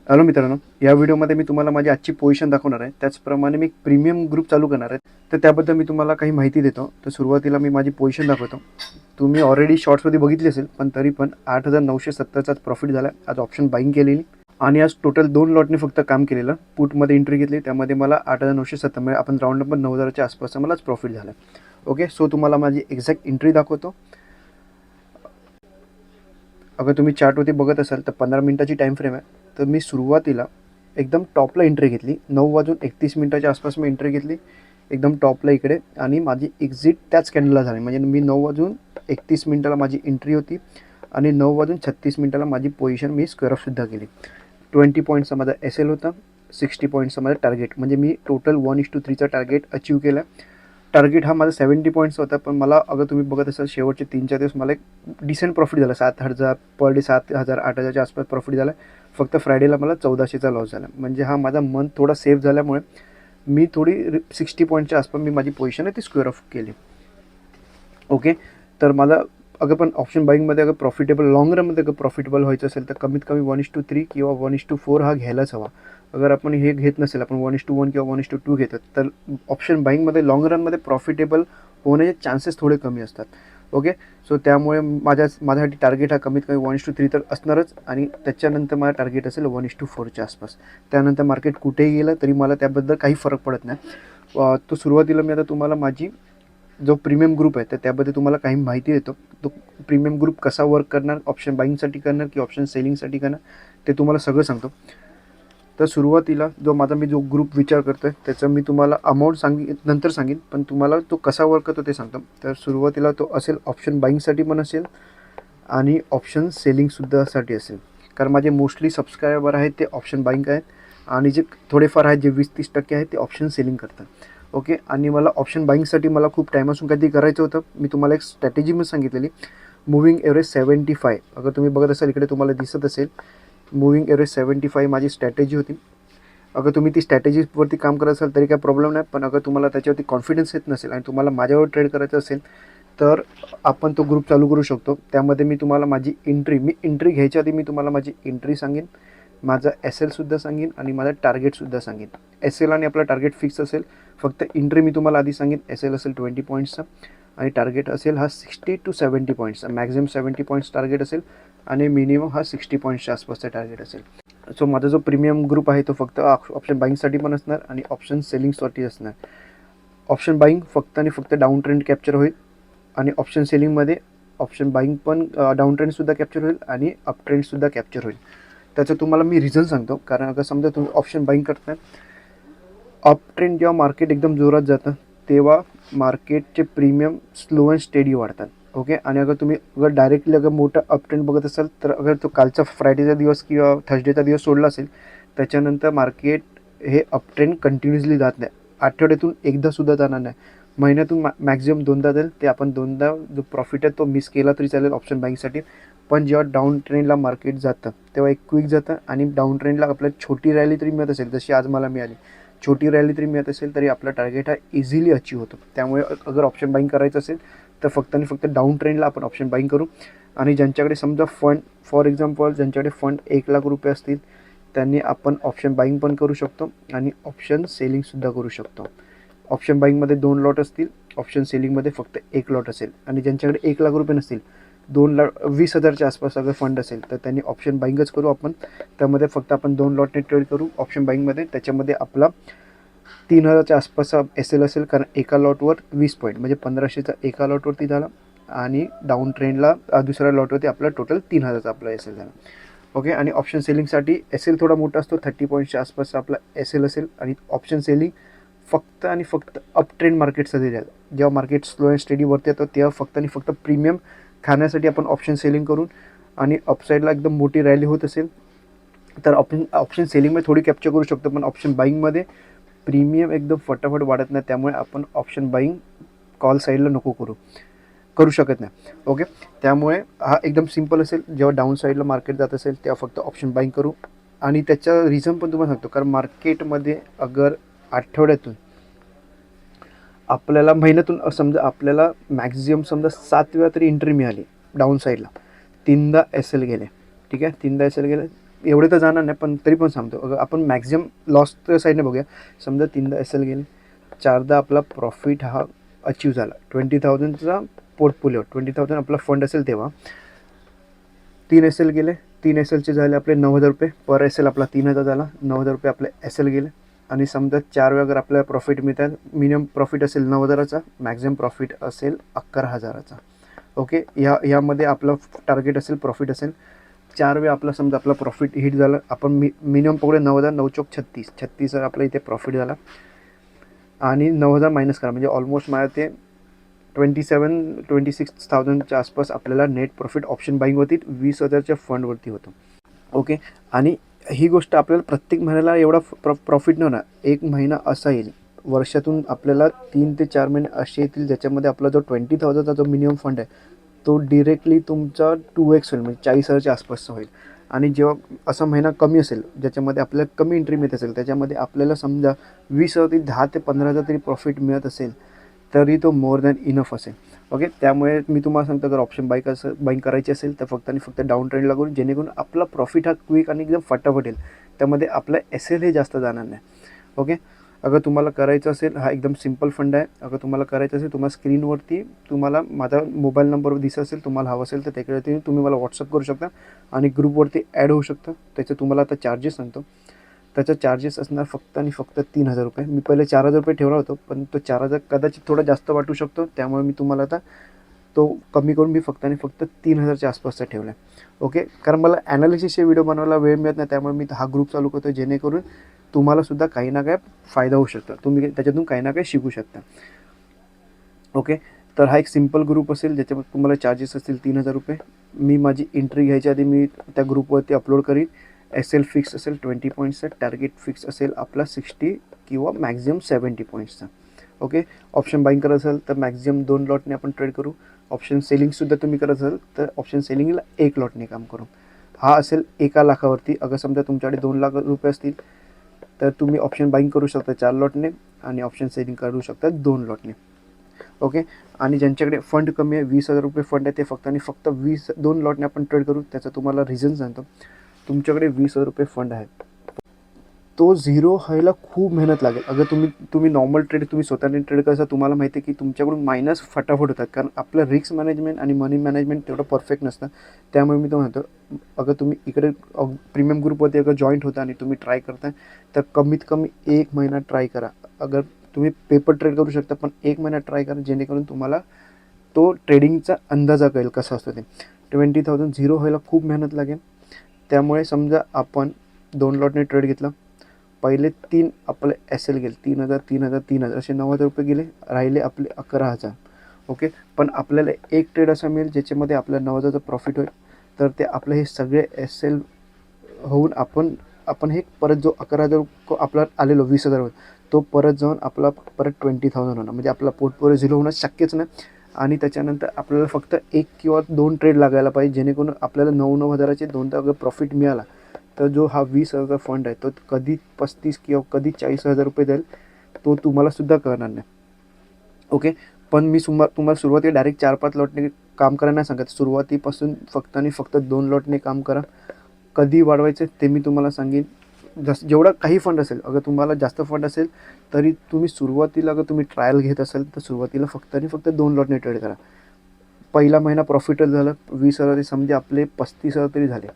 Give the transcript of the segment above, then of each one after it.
Hello मित्रांनो, या व्हिडिओमध्ये मी तुम्हाला माझी आजची पोझिशन दाखवणार आहे. त्याचप्रमाणे मी एक प्रीमियम ग्रुप चालू करणार आहे. तर त्याबद्दल मी तुम्हाला काही माहिती देतो. तर सुरुवातीला मी माझी पोझिशन दाखवतो. तुम्ही ऑलरेडी शॉर्ट्समध्ये बघितली असेल, पण तरी पण 8,970चा प्रॉफिट झाला. आज ऑप्शन बाईंग केलेली आणि आज टोटल 2 लॉटने फक्त काम केलेलं. पुटमध्ये एंट्री घेतली, त्यामध्ये मला 8,970 म्हणजे आपण राऊंड नंबर 9,000च्या आसपास मला प्रॉफिट झाला. ओके, सो तुम्हाला माझी एक्झॅक्ट एंट्री दाखवतो. अगर तुम्ही चार्टवरती बघत असाल तर 15 मिनिटाची टाईम फ्रेम आहे. तर मी सुरुवातीला एकदम टॉपला एंट्री घेतली. 9:31 आसपास मी एंट्री घेतली एकदम टॉपला इकडे, आणि माझी एक्झिट त्याच कॅन्डलला झाली. म्हणजे मी 9:31 माझी एंट्री होती आणि 9:36 माझी पोझिशन मी स्क्वेअर ऑफसुद्धा केली. 20 पॉईंट्सचा माझा SL होता, 60 पॉईंट्सचा माझा टार्गेट. म्हणजे मी टोटल 1:3चा टार्गेट अचीव केला. टार्गेट हा माझा 70 पॉईंट्स होता, पण मला अगर तुम्ही बघत असाल शेवटचे 3-4 दिवस मला एक डिसेंट प्रॉफिट झाला. 7,000 पर डे, 7,000 8,000च्या आसपास प्रॉफिट झाला. फक्त फ्रायडेला मला 1400चा लॉस झाला. म्हणजे हा माझा मंथ थोडा सेफ झाल्यामुळे मी थोडी 60 पॉईंटच्या आसपास मी माझी पोझिशन आहे ती स्क्वेअर ऑफ केली. ओके, तर मला अगर पण ऑप्शन बाईंगमध्ये अगर प्रॉफिटेबल लॉंग रनमध्ये अगर प्रॉफिटेबल व्हायचं असेल तर कमीत कमी 1:3 किंवा 1:4 हा घ्यायलाच हवा. अगर आपण हे घेत नसेल, आपण 1:1 किंवा 1:2 घेतात, तर ऑप्शन बाईंगमध्ये लॉंग रनमध्ये प्रॉफिटेबल होण्याचे चान्सेस थोडे कमी असतात. ओके, सो त्यामुळे माझ्यासाठी टार्गेट हा कमीत कमी 1:3 तर असणारच, आणि त्याच्यानंतर माझा टार्गेट असेल 1:4च्या आसपास. त्यानंतर मार्केट कुठेही गेलं तरी मला त्याबद्दल काही फरक पडत नाही. तो सुरुवातीला मी आता तुम्हाला माझी जो प्रीमियम ग्रुप आहे तर त्याबद्दल तुम्हाला काही माहिती देतो. तो प्रीमियम ग्रुप कसा वर्क करणार, ऑप्शन बाईंगसाठी करणार की ऑप्शन सेलिंगसाठी करणार, ते तुम्हाला सगळं सांगतो. तर सुरुवातीला मी जो ग्रुप विचार करतो आहे त्याचं मी तुम्हाला अमाऊंट नंतर सांगेन, पण तुम्हाला तो कसा वर्क करतो ते सांगतो. तर सुरुवातीला तो असेल ऑप्शन बाईंगसाठी पण असेल आणि ऑप्शन सेलिंगसुद्धासाठी असेल. कारण माझे मोस्टली सबस्क्रायबर आहेत ते ऑप्शन बाईंग आहेत, आणि जे थोडेफार आहेत जे 20-30% आहेत ते ऑप्शन सेलिंग करतात. ओके, आणि मला ऑप्शन बाईंगसाठी मला खूप टाईमापासून काहीतरी करायचं होतं. मी तुम्हाला एक स्ट्रॅटेजी मी सांगितलेली, मूव्हिंग एव्हरेज 75. अगर तुम्ही बघत असाल इकडे तुम्हाला दिसत असेल, मूव्हिंग एव्हरेज 75 माझी स्ट्रॅटेजी होती. अगर तुम्ही ती स्ट्रॅटेजीवरती काम करत असाल तरी काही प्रॉब्लेम नाही, पण अगर तुम्हाला त्याच्यावरती कॉन्फिडन्स येत नसेल आणि तुम्हाला माझ्यावर ट्रेड करायचं असेल तर आपण तो ग्रुप चालू करू शकतो. त्यामध्ये मी तुम्हाला माझी एंट्री घ्यायच्या आधी मी तुम्हाला माझी एंट्री सांगेन, माझा SLसुद्धा सांगेन आणि माझा टार्गेटसुद्धा सांगेन. SL आणि आपला टार्गेट फिक्स असेल. फक्त एंट्री मी तुम्हाला आधी सांगेन. SL असेल 20 पॉईंट्सचा आणि टार्गेट असेल हा 60 to 70 पॉईंट्सचा. मॅक्झिमम 70 पॉईंट्स टार्गेट असेल आणि मिनिमम हा 60 पॉईंट्सच्या आसपासचा टार्गेट असेल. सो माझा जो प्रीमियम ग्रुप आहे तो फक्त ऑप्शन बाईंगसाठी पण असणार आणि ऑप्शन सेलिंगसाठी असणार. ऑप्शन बाईंग फक्त आणि फक्त डाऊन ट्रेंड कॅप्चर होईल, आणि ऑप्शन सेलिंगमध्ये ऑप्शन बाईंग पण डाऊन ट्रेंडसुद्धा कॅप्चर होईल आणि अप ट्रेंडसुद्धा कॅप्चर होईल. त्याचं तुम्हाला मी रिझन सांगतो. कारण अगर समजा तुम्ही ऑप्शन बाईंग करताय, अप ट्रेंड जेव्हा मार्केट एकदम जोरात जातं तेव्हा मार्केटचे प्रीमियम स्लो अँड स्टेडी वाढतात. ओके, आणि अगर डायरेक्टली मोठा अप ट्रेंड बघत असाल तर अगर तो कालचा फ्रायडेचा दिवस किंवा थर्सडेचा दिवस सोडला असेल, त्याच्यानंतर मार्केट हे अप ट्रेंड कंटिन्युअसली जात नाही. आठवड्यातून एकदासुद्धा जाणार नाही, महिन्यातून मॅक्झिमम दोनदा जाईल. ते आपण दोनदा जो प्रॉफिट आहे तो मिस केला तरी चालेल ऑप्शन बाईंगसाठी. पण जेव्हा डाऊन ट्रेंडला मार्केट जातं तेव्हा एक क्विक जातं, आणि डाऊन ट्रेंडला आपल्याला छोटी रॅली तरी मिळत असेल, जशी आज मला मिळाली, छोटी रॅली तरी मिळत असेल तरी आपला टार्गेट हा इझिली अचीव होतो. त्यामुळे अगर ऑप्शन बाईंग करायचं असेल तर फक्त आणि फक्त डाऊन ट्रेंडला आपण ऑप्शन बाईंग करू. आणि ज्यांच्याकडे समजा फंड, फॉर एक्झाम्पल ज्यांच्याकडे फंड 1,00,000 रुपये असतील, त्यांनी आपण ऑप्शन बाईंग पण करू शकतो आणि ऑप्शन सेलिंगसुद्धा करू शकतो. ऑप्शन बाईंगमध्ये 2 लॉट असतील, ऑप्शन सेलिंगमध्ये फक्त 1 लॉट असेल. आणि ज्यांच्याकडे 1,00,000 रुपये नसतील, 20,000च्या आसपास अगर फंड असेल तर त्यांनी ऑप्शन बाईंगच करू आपण. त्यामध्ये फक्त आपण 2 लॉटने ट्रेड करू ऑप्शन बाईंगमध्ये. त्याच्यामध्ये आपला 3,000च्या आसपासचा SL असेल, कारण एका लॉटवर 20 पॉईंट म्हणजे 1,500चा एका लॉटवरती झाला, आणि डाऊन ट्रेंडला दुसऱ्या लॉटवरती आपला टोटल 3,000चा आपला SL झाला. ओके, आणि ऑप्शन सेलिंगसाठी SL थोडा मोठा असतो, 30 पॉईंट्सच्या आसपासचा आपला SL असेल. आणि ऑप्शन सेलिंग फक्त आणि फक्त अप ट्रेंड मार्केटसाठी द्याल. जेव्हा मार्केट स्लो अँड स्टडी वरती येतं तेव्हा फक्त आणि फक्त प्रीमियम खाण्यासाठी आपण ऑप्शन सेलिंग करून, आणि अपसाईडला एकदम मोठी रॅली होत असेल तर ऑप्शन सेलिंगमध्ये थोडी कॅप्चर करू शकतो. पण ऑप्शन बाईंगमध्ये प्रीमियम एकदम फटाफट वाढत नाही, त्यामुळे आपण ऑप्शन बाईंग कॉल साईडला नको करू शकत नाही. ओके, त्यामुळे हा एकदम सिम्पल असेल. जेव्हा डाऊन साईडला मार्केट जात असेल तेव्हा फक्त ऑप्शन बाईंग करू. आणि त्याचं रिझन पण तुम्हाला सांगतो, कारण मार्केटमध्ये अगर आठवड्यातून आपल्याला, महिन्यातून समजा आपल्याला मॅक्झिमम समजा 7 वेळा तरी एंट्री मिळाली डाऊन साईडला, 3दा SL गेले, ठीक आहे, 3दा SL गेले, एवढे तर जाणार नाही, पण तरी पण सांगतो. अगर आपण मॅक्झिमम लॉसच्या साईडने बघूया. समजा 3दा एस एल गेले, 4दा आपला प्रॉफिट हा अचीव झाला. 20,000चा पोर्टफोलिओ, 20,000 आपला फंड असेल तेव्हा 3 एस एल गेले, 3 एस एलचे झाले आपले 9,000 रुपये. पर एस एल आपला 3,000 झाला, 9,000 रुपये आपले एस एल गेले. आणि समजा 4 वेळा अगर आपल्याला प्रॉफिट मिळतात, मिनिमम प्रॉफिट असेल 9,000चा, मॅक्झिमम प्रॉफिट असेल 11,000चा. ओके, यामध्ये आपलं टार्गेट असेल, प्रॉफिट असेल 4 वेळा. आपला समजा आपला प्रॉफिट हिट झालं, आपण मिनिमम पकडे 9,000, 9 चौक 36, 36 आपल्या इथे प्रॉफिट झाला. आणि 9,000 मायनस करा, म्हणजे ऑलमोस्ट मला ते 26,000च्या आसपास आपल्याला नेट प्रॉफिट ऑप्शन बाईंगवरती 20,000च्या फंडवरती होतं. ओके, आणि ही गोष्ट आपल्याला प्रत्येक महिन्याला एवढा प्रॉफिट न होणार. एक महिना असा येईल वर्षातून आपल्याला 3 ते 4 महिने असे येतील ज्याच्यामध्ये आपला जो 20,000चा जो मिनिमम फंड आहे तो डिरेक्टली तुमचा 2x होईल, म्हणजे 40,000च्या आसपासचा होईल. आणि जेव्हा असा महिना कमी असेल ज्याच्यामध्ये आपल्याला कमी एंट्री मिळत असेल, त्याच्यामध्ये आपल्याला समजा 20,000 10 ते 15,000 तरी प्रॉफिट मिळत असेल, तरी तो मोर दॅन इनफ असेल. ओके, त्यामुळे मी तुम्हाला सांगतो, जर ऑप्शन बाईंग करायची असेल तर फक्त आणि फक्त डाऊन ट्रेंडला करून, जेणेकरून आपला प्रॉफिट हा क्विक आणि एकदम फटाफट येईल. त्यामध्ये आपला एस एल हे जास्त जाणार नाही. ओके, अगर तुम्हाला करायचं असेल, हा एकदम सिम्पल फंड आहे. अगर तुम्हाला करायचं असेल, तुम्हाला स्क्रीनवरती तुम्हाला माझा मोबाईल नंबर दिसत असेल, तुम्हाला हवं असेल तर त्याकडे तुम्ही मला व्हॉट्सअप करू शकता आणि ग्रुपवरती ॲड होऊ शकता. त्याचे तुम्हाला आता चार्जेस सांगतो. त्याचा चार्जेस असणार फक्त आणि फक्त 3,000 रुपये. मी पहिले 4,000 रुपये ठेवला होतो, पण तो 4,000 कदाचित थोडा जास्त वाटू शकतो. त्यामुळे मी तुम्हाला आता तो कमी करून मी फक्त आणि फक्त 3,000च्या आसपासचा ठेवला आहे. ओके, कारण मला ॲनालिसिसचे व्हिडिओ बनवायला वेळ मिळत नाही, त्यामुळे मी हा ग्रुप चालू करतो, जेणेकरून तुम्हालासुद्धा काही ना काही फायदा होऊ शकतो, तुम्ही त्याच्यातून काही ना काही शिकू शकता. ओके, तर हा एक सिम्पल ग्रुप असेल ज्याच्यामध्ये तुम्हाला चार्जेस असतील 3,000 रुपये. मी माझी एंट्री घ्यायच्या आधी मी त्या ग्रुपवरती अपलोड करीन. एस एल फिक्स असेल 20 पॉईंट्सचा, टार्गेट फिक्स असेल आपला 60 किंवा मॅक्झिमम 70 पॉईंट्सचा. ओके, ऑप्शन बाईंग करत असाल तर मॅक्झिमम 2 लॉटने आपण ट्रेड करू. ऑप्शन सेलिंगसुद्धा तुम्ही करत असाल तर ऑप्शन सेलिंगला 1 लॉटने काम करू. हा असेल 1 लाखावरती. अगर समजा तुमच्याकडे 2 लाख रुपये असतील तर तुम्ही ऑप्शन बाईंग करू शकता 4 लॉटने आणि ऑप्शन सेलिंग करू शकता 2 लॉटने. ओके, आणि ज्यांच्याकडे फंड कमी आहे, 20,000 रुपये फंड आहे, ते फक्त आणि फक्त 2 लॉटने आपण ट्रेड करू. त्याचा तुम्हाला रिझन सांगतो. तुमच्याकडे 20,000 रुपये फंड आहे, तो झिरो व्हायला खूप मेहनत लागेल. अगर तुम्ही नॉर्मल ट्रेड तुम्ही स्वतःने ट्रेड करता, तुम्हाला माहिती आहे की तुमच्याकडून मायनस फटाफट होतात, कारण आपलं रिस्क मॅनेजमेंट आणि मनी मॅनेजमेंट तेवढं परफेक्ट नसतं. त्यामुळे मी तो म्हणतो, अगर तुम्ही इकडे प्रीमियम ग्रुपवरती अगर जॉईंट होता आणि तुम्ही ट्राय करताय तर कमीत कमी 1 महिना ट्राय करा. अगर तुम्ही पेपर ट्रेड करू शकता, पण 1 महिना ट्राय करा, जेणेकरून तुम्हाला तो ट्रेडिंगचा अंदाजा कळेल कसा असतो ते. 20,000 झिरो व्हायला खूप मेहनत लागेल. त्यामुळे समजा आपण 2 लॉटने ट्रेड घेतला, पहिले 3 आपले एस एल गेले, 3,000 3,000 3,000 असे 9,000 रुपये गेले, राहिले आपले 11,000. ओके, पण आपल्याला एक ट्रेड असा मिळेल ज्याच्यामध्ये आपल्याला 9,000चं प्रॉफिट होईल. तर ते आपले हे सगळे एस एल होऊन आपण हे परत जो 11,000 आपला आलेलो 20,000 तो परत जाऊन आपला परत 20,000 होणार, म्हणजे आपला पोर्टफोलिओ झिरो होणं शक्यच नाही. आणि त्याच्यानंतर आपल्याला फक्त 1 किंवा 2 ट्रेड लागायला पाहिजे, जेणेकरून आपल्याला 9,000चे 2 अगर प्रॉफिट मिळाला तर जो हा 20,000 फंड आहे तो कधी 35 किंवा कधी 40,000 रुपये देईल तो तुम्हालासुद्धा कळणार नाही. ओके, पण मी तुम्हाला सुरुवातीला डायरेक्ट 4-5 लॉटने काम करायला नाही सांगत. सुरुवातीपासून फक्त आणि फक्त 2 लॉटने काम करा. कधी वाढवायचं ते मी तुम्हाला सांगेन. जेवढा काही फंड असेल, अगर तुम्हाला जास्त फंड असेल तरी तुम्ही सुरुवातीला अगर तुम्ही ट्रायल घेत असाल तर सुरुवातीला फक्त आणि फक्त 2 लॉटने ट्रेड करा. पहिला महिना प्रॉफिटच झालं, 20,000 समजे आपले 35,000 तरी झाले.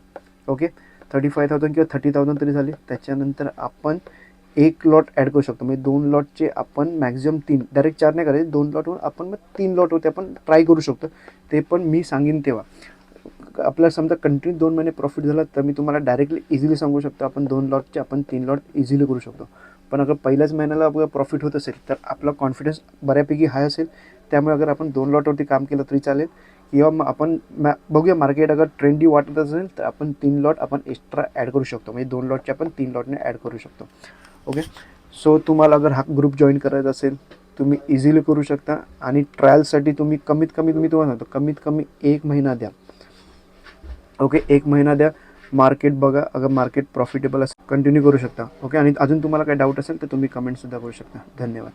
ओके, 35,000 किंवा 30,000 तरी झाले. त्याच्यानंतर आपण 1 लॉट ॲड करू शकतो, म्हणजे 2 लॉटचे आपण मॅक्झिमम 3, डायरेक्ट 4 नाही करायचे. 2 लॉटवर आपण मग 3 लॉटवरती आपण ट्राय करू शकतो. ते पण मी सांगेन तेव्हा. आपल्याला समजा कंटिन्यू 2 महिने प्रॉफिट झाला तर मी तुम्हाला डायरेक्टली इझिली सांगू शकतो आपण 2 लॉटचे आपण 3 लॉट इझिली करू शकतो. पण अगर पहिल्याच महिन्याला अगर प्रॉफिट होत असेल तर आपला कॉन्फिडन्स बऱ्यापैकी हाय असेल. त्यामुळे अगर आपण 2 लॉटवरती काम केलं तरी चालेल, किंवा मग आपण बघूया मार्केट अगर ट्रेंडी वाटत असेल तर आपण 3 लॉट आपण एक्स्ट्रा ॲड करू शकतो, म्हणजे 2 लॉटचे आपण 3 लॉटने ॲड करू शकतो. ओके, सो तुम्हाला अगर हा ग्रुप जॉईन करायचा असेल तुम्ही इझिली करू शकता. आणि ट्रायलसाठी तुम्ही कमीत कमी तुम्हाला सांगतो कमीत कमी 1 महिना द्या. ओके, 1 महिना द्या, मार्केट बघा. अगर मार्केट प्रॉफिटेबल असेल कंटिन्यू करू शकता. ओके, आणि अजून तुम्हाला काही डाऊट असेल तर तुम्ही कमेंटसुद्धा करू शकता. धन्यवाद.